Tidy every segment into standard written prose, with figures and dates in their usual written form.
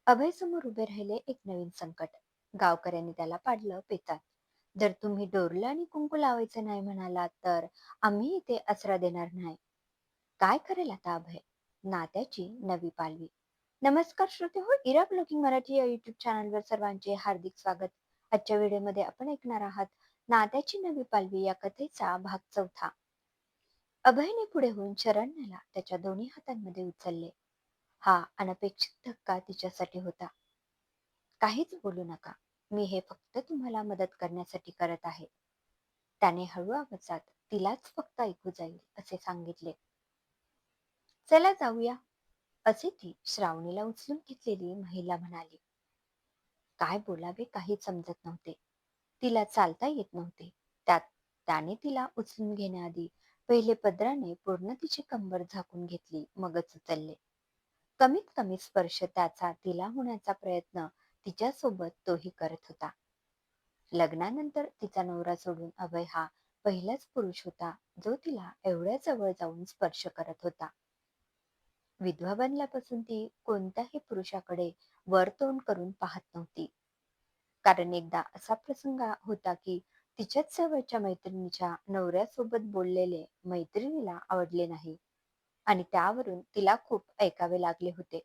अभय समोर उभे राहिले एक नवीन संकट. गावकऱ्यांनी त्याला पाडलं पेचात. जर तुम्ही डोरलं आणि कुंकू लावायचं नाही म्हणालात तर आम्ही इथे आसरा देणार नाही. काय करेल आता अभय? नात्याची नवी पालवी. नमस्कार श्रोते हो, इरा ब्लॉगिंग मराठी या युट्यूब चॅनलवर सर्वांचे हार्दिक स्वागत. आजच्या व्हिडिओमध्ये आपण ऐकणार आहात नात्याची नवी पालवी या कथेचा भाग चौथा. अभयने पुढे होऊन शरण्याला त्याच्या दोन्ही हातांमध्ये उचलले. हा अनपेक्षित धक्का तिच्यासाठी होता. काहीच बोलू नका. मी हे फक्त तुम्हाला मदत करण्यासाठी करत आहे. त्याने हळू आवाजात तिलाच फक्त ऐकू जाईल असे सांगितले. चला जाऊया, असे ती श्रावणीला उचलून घेतलेली महिला म्हणाली. काय बोलावे काही समजत नव्हते. तिला चालता येत नव्हते. त्यात त्याने तिला उचलून घेण्याआधी पहिले पदराने पूर्ण तिची कंबर झाकून घेतली, मगच उचलले. कमीत कमी स्पर्श त्याचा तिला होण्याचा प्रयत्न तिच्यासोबत तोही करत होता. लग्नानंतर तिचा नवरा सोडून अभय हा पहिलाच पुरुष होता जो तिला एवढ्या जवळ जाऊन स्पर्श करत होता. विधवा बनल्यापासून ती कोणत्याही पुरुषाकडे वर तोंड करून पाहत नव्हती. कारण एकदा असा प्रसंग होता की तिच्याच जवळच्या मैत्रिणीच्या नवऱ्यासोबत बोललेले मैत्रिणीला आवडले नाही आणि त्यावरून तिला खूप ऐकावे लागले होते.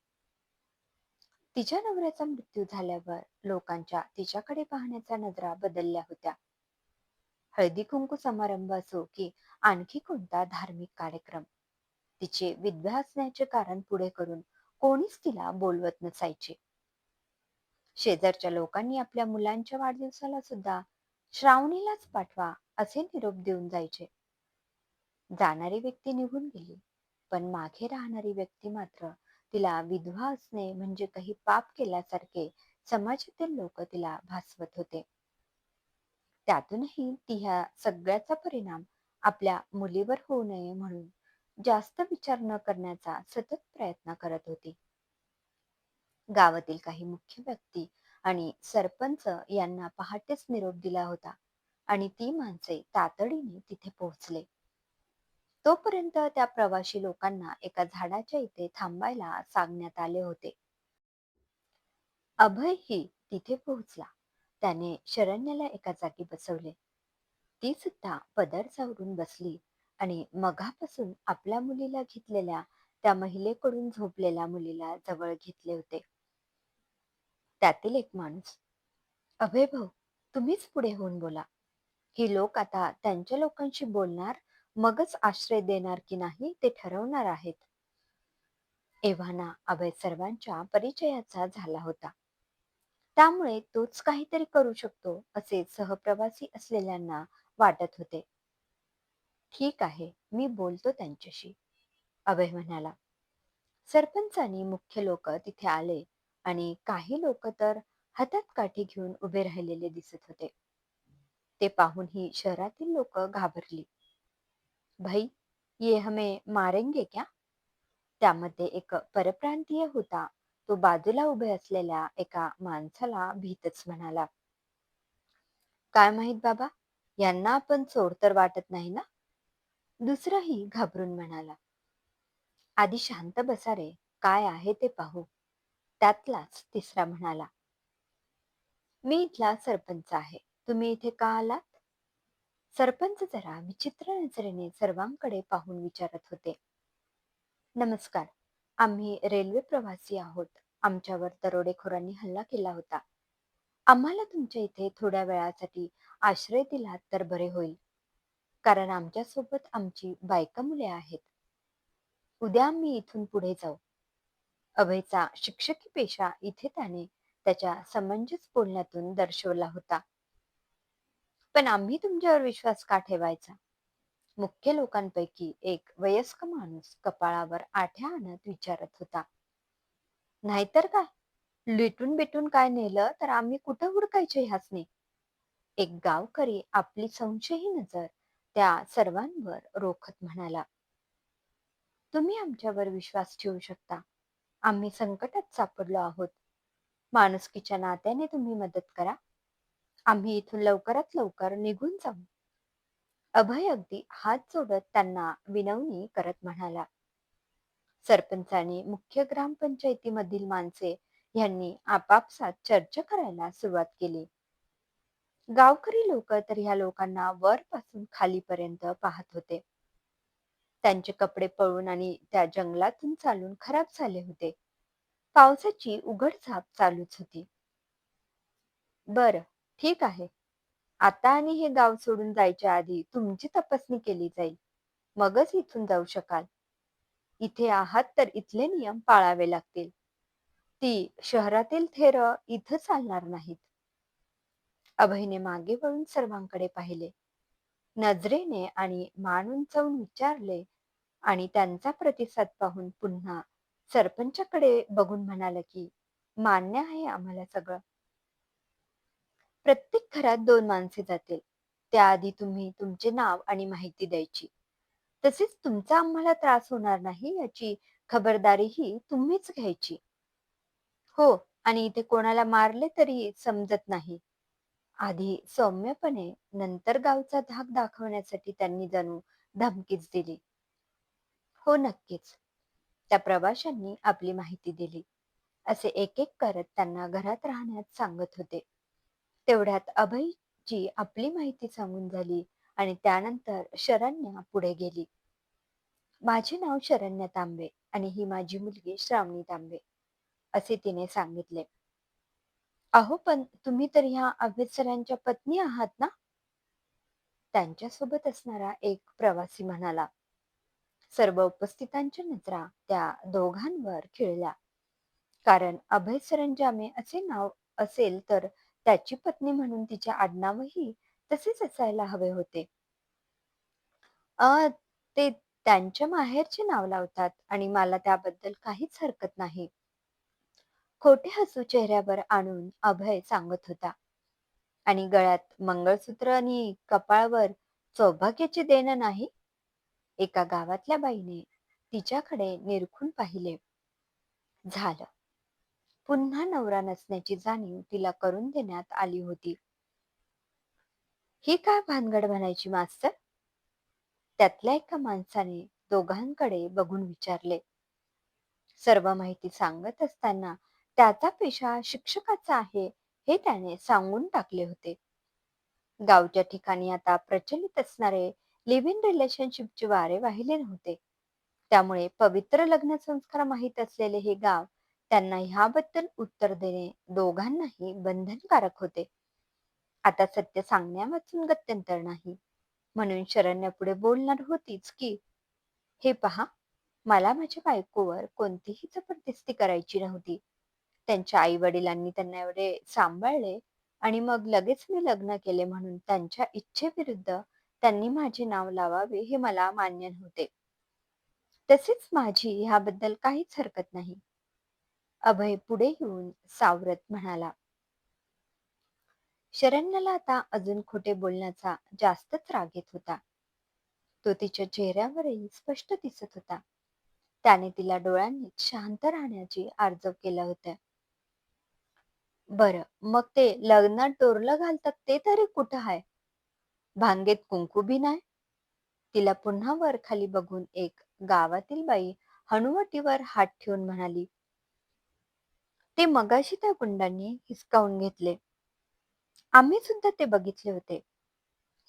तिच्या नवऱ्याचा मृत्यू झाल्यावर लोकांच्या तिच्याकडे पाहण्याच्या नजरा बदलल्या होत्या. हळदी कुंकू समारंभ असो की आणखी कोणता धार्मिक कार्यक्रम, तिचे विधवा असण्याचे कारण पुढे करून कोणीच तिला बोलवत नसायचे. शेजारच्या लोकांनी आपल्या मुलांच्या वाढदिवसाला सुद्धा श्रावणीलाच पाठवा असे निरोप देऊन जायचे. जाणारी व्यक्ती निघून गेली, पण मागे राहणारी व्यक्ती मात्र तिला विधवा असणे म्हणजे काही पाप केल्यासारखे समाजातील लोक तिला भासवत होते. त्यातूनही ती ह्या सगळ्याचा परिणाम आपल्या मुलीवर होऊ नये म्हणून जास्त विचार न करण्याचा सतत प्रयत्न करत होती. गावातील काही मुख्य व्यक्ती आणि सरपंच यांना पहाटेच निरोप दिला होता आणि ती माणसे तातडीने तिथे पोहोचले. तोपर्यंत त्या प्रवासी लोकांना एका झाडाच्या इथे थांबायला सांगण्यात आले होते. अभय ही तिथे पोहोचला. त्याने शरण्याला एका जागी बसवले. ती सुद्धा पदर सावरून बसली आणि मघापासून आपल्या मुलीला घेतलेल्या त्या महिलेकडून झोपलेल्या मुलीला जवळ घेतले होते. त्यातील एक माणूस, अभय भाऊ, तुम्हीच पुढे होऊन बोला. ही लोक आता त्यांच्या लोकांशी बोलणार, मगच आश्रय देणार की नाही ते ठरवणार आहेत. एव्हाना अभय सर्वांच्या परिचयाचा झाला होता. त्यामुळे तोच काहीतरी करू शकतो असे सहप्रवासी असलेल्यांना वाटत होते. ठीक आहे, मी बोलतो त्यांच्याशी, अभय म्हणाला. सरपंच आणि मुख्य लोक तिथे आले आणि काही लोक तर हातात काठी घेऊन उभे राहिलेले दिसत होते. ते पाहून ही शहरातील लोक घाबरली. भाई, ये हमें मारेंगे क्या? त्यामध्ये एक परप्रांतीय होता. तो बाजूला उभे असलेल्या एका माणसाला भीतच म्हणाला. काय माहित बाबा, यांना आपण चोर तर वाटत नाही ना? दुसराही घाबरून म्हणाला. आधी शांत बसा रे, काय आहे ते पाहू. त्यातलाच तिसरा म्हणाला. मी इथला सरपंच आहे, तुम्ही इथे का आलात? सरपंच जरा विचित्र नजरेने सर्वांकडे पाहून विचारत होते. नमस्कार, आम्ही रेल्वे प्रवासी आहोत. आमच्यावर दरोडेखोरांनी हल्ला केला होता. आम्हाला तुमच्या इथे थोड्या वेळासाठी आश्रय दिलात तर बरे होईल, कारण आमच्यासोबत आमची बायका मुले आहेत. उद्या आम्ही इथून पुढे जाऊ. अभयचा शिक्षकी पेशा इथे त्याने त्याच्या समंजस बोलण्यातून दर्शवला होता. पण आम्ही तुमच्यावर विश्वास का ठेवायचा? मुख्य लोकांपैकी एक वयस्क माणूस कपाळावर आठ्या आणत विचारत होता. नाहीतर काय, लिटून बिटून काय नेलं तर आम्ही कुठं हुडकायचे ह्यासनी? एक गावकरी आपली संशयी नजर त्या सर्वांवर रोखत म्हणाला. तुम्ही आमच्यावर विश्वास ठेवू शकता. आम्ही संकटात सापडलो आहोत. माणुसकीच्या नात्याने तुम्ही मदत करा. आम्ही इथून लवकरात लवकर निघून जाऊ. अभय अगदी हात जोडत त्यांना विनवणी करत म्हणाला. सरपंचाने मुख्य ग्रामपंचायतीमधील माणसे यांनी आपापसात चर्चा करायला सुरुवात केली. गावकरी लोक तर ह्या लोकांना वरपासून खालीपर्यंत पाहत होते. त्यांचे कपडे पळून आणि त्या जंगलातून चालून खराब झाले होते. पावसाची उघडझाप चालूच होती. बरं, ठीक आहे. आता आणि हे गाव सोडून जायच्या आधी तुमची तपासणी केली जाईल. मगच इथून जाऊ शकाल. इथे आहात तर इथले नियम पाळावे लागतील. ती शहरातील थेरं इथं चालणार नाहीत. अभयने मागे वळून सर्वांकडे पाहिले. नजरेने आणि मान उंचावून विचारले आणि त्यांचा प्रतिसाद पाहून पुन्हा सरपंचाकडे बघून म्हणाला की मान्य आहे आम्हाला सगळं. प्रत्येक घरात 2 माणसे जातील. त्याआधी तुम्ही तुमचे नाव आणि माहिती द्यायची. तसेच तुमचा आम्हाला त्रास होणार नाही याची खबरदारीही तुम्हीच घ्यायची. हो, आणि इथे कोणाला मारले तरी समजत नाही. आधी सौम्यपणे, नंतर गावचा धाक दाखवण्यासाठी त्यांनी जणू धमकीच दिली. हो, नक्कीच. त्या प्रवाशांनी आपली माहिती दिली. असे एक एक करत त्यांना घरात राहण्यास सांगत होते. तेवढ्यात अभयची आपली माहिती सांगून झाली आणि त्यानंतर शरण्या पुढे गेली. माझे नाव शरण्या तांबे आणि ही माझी मुलगी श्रावणी तांबे, असे तिने सांगितले. अहो, पण तुम्ही तर ह्या अभ्यसरांच्या पत्नी आहात ना? त्यांच्यासोबत असणारा एक प्रवासी म्हणाला. सर्व उपस्थितांच्या नजरा त्या दोघांवर खिळल्या. कारण अभय सरंजामे असे नाव असेल तर त्याची पत्नी म्हणून तिचे आडनावही तसेच असायला हवे होते. ते त्यांच्या माहेरचे नाव लावतात आणि मला त्याबद्दल काहीच हरकत नाही. खोटे हसू चेहऱ्यावर आणून अभय सांगत होता. आणि गळ्यात मंगळसूत्र आणि कपाळावर सौभाग्याचे देणं नाही? एका गावातल्या बाईने तिच्याकडे निरखून पाहिले. झालं. पुन्हा नवरा नसण्याची जाणीव तिला करून देण्यात आली होती. ही काय भानगड म्हणायची मास्तर? त्यातल्या एका माणसाने दोघांकडे बघून विचारले. सर्व माहिती सांगत असताना त्याचा पेशा शिक्षकाचा आहे हे त्याने सांगून टाकले होते. गावच्या ठिकाणी आता प्रचलित असणारे लिव्ह इन रिलेशनशिपचे वारे वाहिले नव्हते. त्यामुळे पवित्र लग्न संस्कार माहीत असलेले हे गाव त्यांना ह्याबद्दल उत्तर देणे दोघांनाही बंधनकारक होते. आता सत्य सांगण्यावाचून गत्यंतर नाही. म्हणून शरण्या पुढे बोलणार होतीच की, हे पहा, मला माझ्या बायकोवर कोणतीही जबरदस्ती करायची नव्हती. त्यांच्या आई वडिलांनी त्यांना एवढे सांभाळले आणि मग लगेच मी लग्न केले म्हणून त्यांच्या इच्छेविरुद्ध त्यांनी माझे नाव लावावे हे मला मान्य नव्हते. तसेच माझी ह्याबद्दल काहीच हरकत नाही. अभय पुढे येऊन सावरत म्हणाला. शरण्याला आता अजून खोटे बोलण्याचा जास्तच राग येत होता. तो तिच्या चेहऱ्यावरही स्पष्ट दिसत होता. त्याने तिला डोळ्यांनी शांत राहण्याची आर्जव केलं होतं. बरं, मग ते लग्नात डोरलं घालतात ते तरी कुठं आहे? भांगेत कुंकू बी नाही? तिला पुन्हा वर खाली बघून एक गावातील बाई हनुवटीवर हात ठेवून म्हणाली. ते मगाशी त्या गुंडांनी हिसकावून घेतले. आम्ही सुद्धा ते बघितले होते.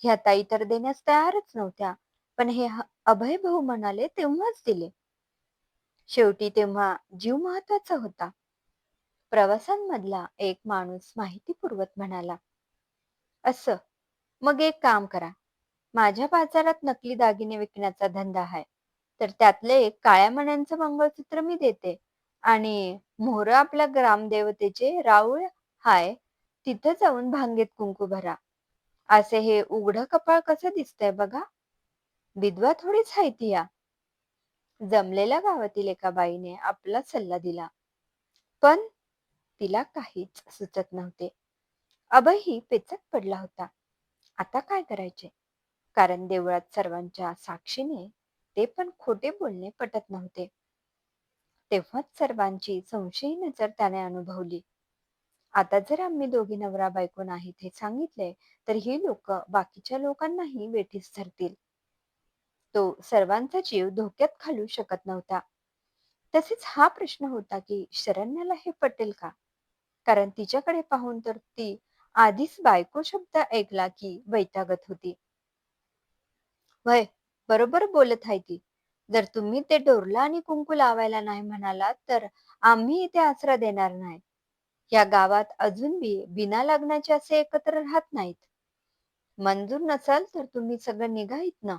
ह्या ताई तर देण्यास तयारच नव्हत्या, पण हे अभय भाऊ म्हणाले तेव्हाच दिले. शेवटी तेव्हा जीव महत्वाचा होता. प्रवासांमधला एक माणूस माहितीपूर्वक म्हणाला. असं, मग एक काम करा. माझ्या बाजारात नकली दागिने विकण्याचा धंदा आहे. तर त्यातले एक काळ्या मण्यांचं मंगळसूत्र मी देते आणि मोहरं आपल्या ग्रामदेवतेचे राऊळ हाय तिथं जाऊन भांगेत कुंकू भरा. असे हे उघडं कपाळ कसं दिसतंय बघा. विधवा थोडीच आहे ती या. जमलेल्या गावातील एका बाईने आपला सल्ला दिला. पण तिला काहीच सुचत नव्हते. अभयही पेचत पडला होता. आता काय करायचे? कारण देवळात सर्वांच्या साक्षीने ते पण खोटे बोलणे पटत नव्हते. तेव्हाच सर्वांची संशयी नजर त्याने अनुभवली. आता जर आम्ही दोघी नवरा बायको नाहीत हे सांगितले तर ही लोक बाकीच्या लोकांनाही वेठीस धरतील. तो सर्वांचा जीव धोक्यात घालू शकत नव्हता. तसेच हा प्रश्न होता की शरण्याला हे पटेल का? कारण तिच्याकडे पाहून तर ती आधीच बायको शब्द ऐकला की वैतागत होती. "व्हय, बरोबर बोलत आहे ती. जर तुम्ही ते डोरलं आणि कुंकू लावायला नाही म्हणालात, तर आम्ही इथे आसरा देणार नाही. या गावात अजून बी बिना लग्नाचे असे एकत्र राहत नाहीत. मंजूर नसाल तर तुम्ही सगळं निघा इथनं."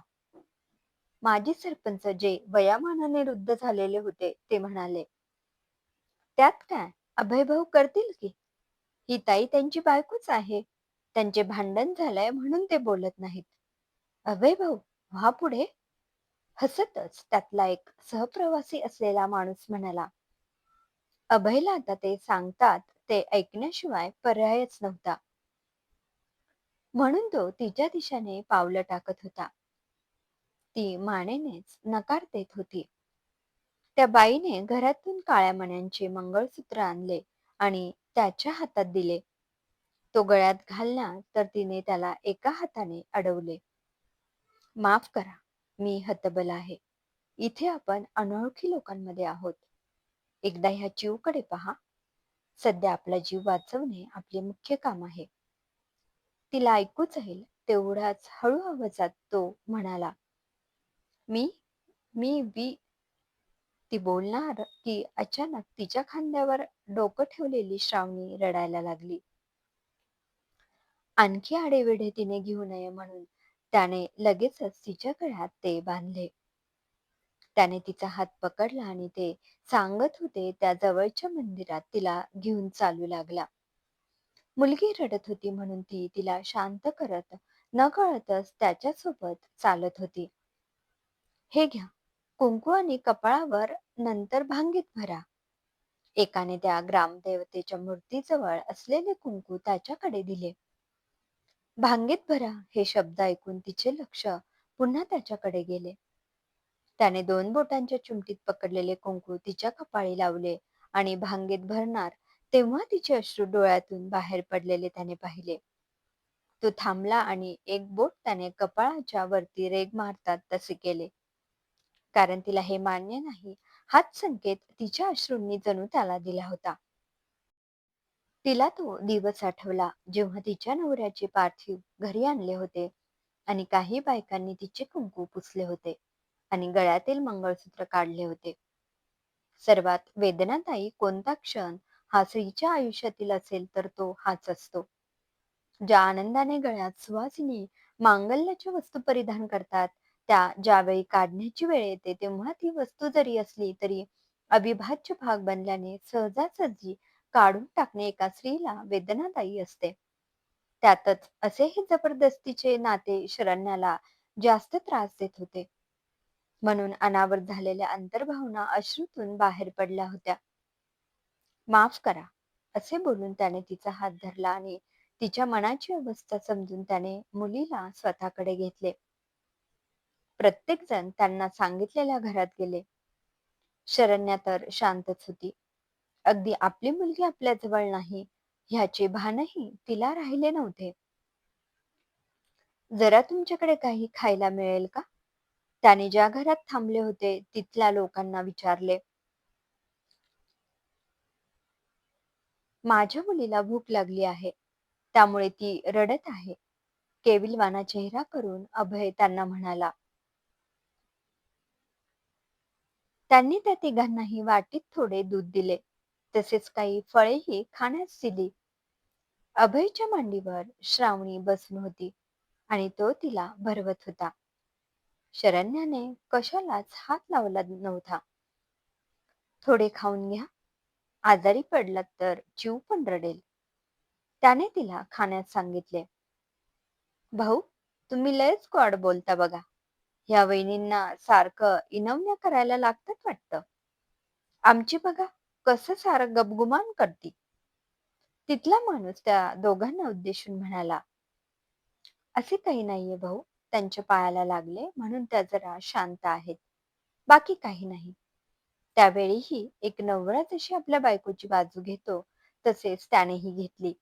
माजी सरपंच जे वयामानाने वृद्ध झालेले होते, ते म्हणाले, "त्यात काय? अभयभाऊ करतील की. ही ताई त्यांची बायकोच आहे. त्यांचे भांडण झालंय म्हणून ते बोलत नाहीत." "अभयभाऊ, व्हा पुढे." हसतच त्यातला एक सहप्रवासी असलेला माणूस म्हणाला, "अभयला आता ते सांगतात ते ऐकण्याशिवाय पर्यायच नव्हता. म्हणून तो तिच्या दिशेने पावलं टाकत होता. ती मानेनेच नकार देत होती. त्या बाईने घरातून काळ्या मण्यांचे मंगळसूत्र आणले आणि त्याच्या हातात दिले. तो गळ्यात घालणार तर तिने त्याला एका हाताने अडवले. "माफ करा, मी हतबल आहे. इथे आपण अनोळखी लोकांमध्ये आहोत. एकदा ह्या जीवकडे पहा. सध्या आपला जीव वाचवणे आपले मुख्य काम आहे." तिला ऐकूच येईल तेवढ्याच हळू आवाजात तो म्हणाला, "मी मी वी." ती बोलणार की अचानक तिच्या खांद्यावर डोकं ठेवलेली श्रावणी रडायला लागली. आणखी आडेवेढे तिने घेऊ नये म्हणून त्याने लगेचच तिच्या गळ्यात ते बांधले. त्याने तिचा हात पकडला आणि ते सांगत होते त्या जवळच्या मंदिरात तिला घेऊन चालू लागला. मुलगी रडत होती म्हणून ती तिला शांत करत नकळतच त्याच्यासोबत चालत होती. "हे घ्या, कुंकू आणि कपाळावर नंतर भांगीत भरा." एकाने त्या ग्रामदेवतेच्या मूर्तीजवळ असलेले कुंकू त्याच्याकडे दिले. "भांगेत भरा" हे शब्द ऐकून तिचे लक्ष पुन्हा त्याच्याकडे गेले. त्याने 2 बोटांच्या चिमटीत पकडलेले कुंकू तिच्या कपाळी लावले आणि भांगेत भरणार तेव्हा तिचे अश्रू डोळ्यातून बाहेर पडलेले त्याने पाहिले. तो थांबला आणि एक बोट त्याने कपाळाच्या वरती रेघ मारतात तसे केले. कारण तिला हे मान्य नाही, हाच संकेत तिच्या अश्रूंनी जणू त्याला दिला होता. तिला तो दिवस आठवला जेव्हा तिच्या नवऱ्याचे पार्थिव घरी आणले होते आणि काही बायकांनी तिचे कुंकू पुसले होते आणि गळ्यातील मंगळसूत्र काढले होते. सर्वात वेदनादायी कोणता क्षण हा स्त्रीच्या आयुष्यातील असेल तर तो हाच असतो. ज्या आनंदाने गळ्यात सुवासिनी मांगल्याच्या वस्तू परिधान करतात, त्या ज्यावेळी काढण्याची वेळ येते तेव्हा ती वस्तू जरी असली तरी अविभाज्य भाग बनल्याने सहजासहजी काढून टाकणे एका स्त्रीला वेदनादायी असते. त्यातच असे हे जबरदस्तीचे नाते शरण्याला जास्त त्रास देत होते. म्हणून अनावर झालेल्या अंतर्भावना अश्रूतून बाहेर पडल्या होत्या. "माफ करा," असे बोलून त्याने तिचा हात धरला आणि तिच्या मनाची अवस्था समजून त्याने मुलीला स्वतःकडे घेतले. प्रत्येकजण त्यांना सांगितलेल्या घरात गेले. शरण्या तर शांतच होती. अगदी आपली मुलगी आपल्या जवळ नाही ह्याचे भानही तिला राहिले नव्हते. "जरा तुमच्याकडे काही खायला मिळेल का?" त्याने ज्या घरात थांबले होते तिथल्या लोकांना विचारले. "माझ्या मुलीला भूक लागली आहे, त्यामुळे ती रडत आहे." केविलवाणा चेहरा करून अभय त्यांना म्हणाला. त्यांनी त्या तिघांनाही वाटीत थोडे दूध दिले. तसेच काही फळेही खाण्यास दिली. अभयच्या मांडीवर श्रावणी बसून होती आणि तो तिला भरवत होता. शरण्याने कशालाच हात लावला नव्हता. "थोडे खाऊन घ्या. आजारी पडलात तर जीव पण रडेल." त्याने तिला खाण्यास सांगितले. "भाऊ, तुम्ही लयच गोड बोलता बघा. ह्या वहिनींना सारखं इनवण्या करायला लागतात वाटतं. आमची बघा कसं सारं गपगुमान करती." तिथला माणूस त्या दोघांना उद्देशून म्हणाला, "असे काही नाहीये भाऊ. त्यांच्या पायाला लागले म्हणून त्या जरा शांत आहेत. बाकी काही नाही." त्यावेळीही एक नवरा जशी आपल्या बायकोची बाजू घेतो तसेच त्यानेही घेतली.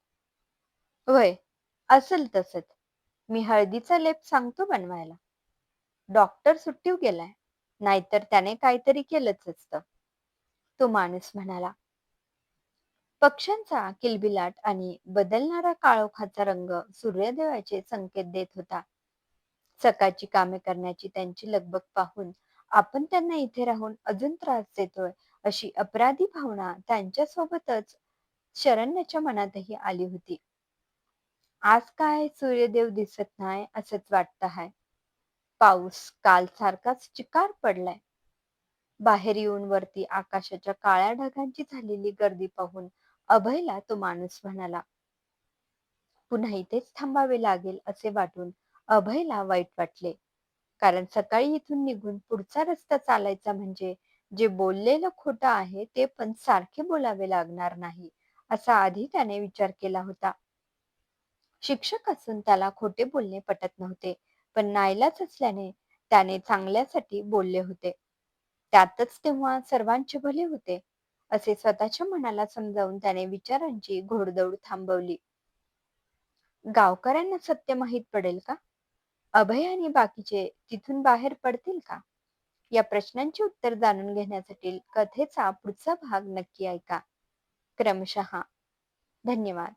"होय, असेल तसंच. मी हळदीचा लेप सांगतो बनवायला. डॉक्टर सुट्टीवर गेलाय. नाहीतर त्याने काहीतरी केलंच असतं." तो माणूस म्हणाला. पक्ष्यांचा किलबिलाट आणि बदलणारा काळोखाचा रंग सूर्यदेवाचे संकेत देत होता. सकाळची कामे करण्याची त्यांची लगबग पाहून आपण त्यांना इथे राहून अजून त्रास देतोय अशी अपराधी भावना त्यांच्यासोबतच शरण्याच्या मनातही आली होती. आज काय सूर्यदेव दिसत नाही असंच वाटत आहे. पाऊस काल सारखाच चिकार पडलाय. बाहेर येऊन वरती आकाशाच्या काळ्या ढगांची झालेली गर्दी पाहून अभयला तो माणूस म्हणाला. पुन्हा इथेच थांबावे लागेल असे वाटून अभयला वाईट वाटले. कारण सकाळी इथून निघून पुढचा रस्ता चालायचा म्हणजे जे बोललेलं खोटं आहे ते पण सारखे बोलावे लागणार नाही, असा आधी त्याने विचार केला होता. शिक्षक असून त्याला खोटे बोलणे पटत नव्हते, पण नाईलाज असल्याने त्याने चांगल्यासाठी बोलले होते. त्यातच तेव्हा सर्वांचे भले होते, असे स्वतःच्या मनाला समजावून त्याने विचारांची घोडदौड थांबवली. गावकऱ्यांना सत्य माहीत पडेल का? अभय आणि बाकीचे तिथून बाहेर पडतील का? या प्रश्नांची उत्तर जाणून घेण्यासाठी कथेचा पुढचा भाग नक्की ऐका. क्रमशः. धन्यवाद.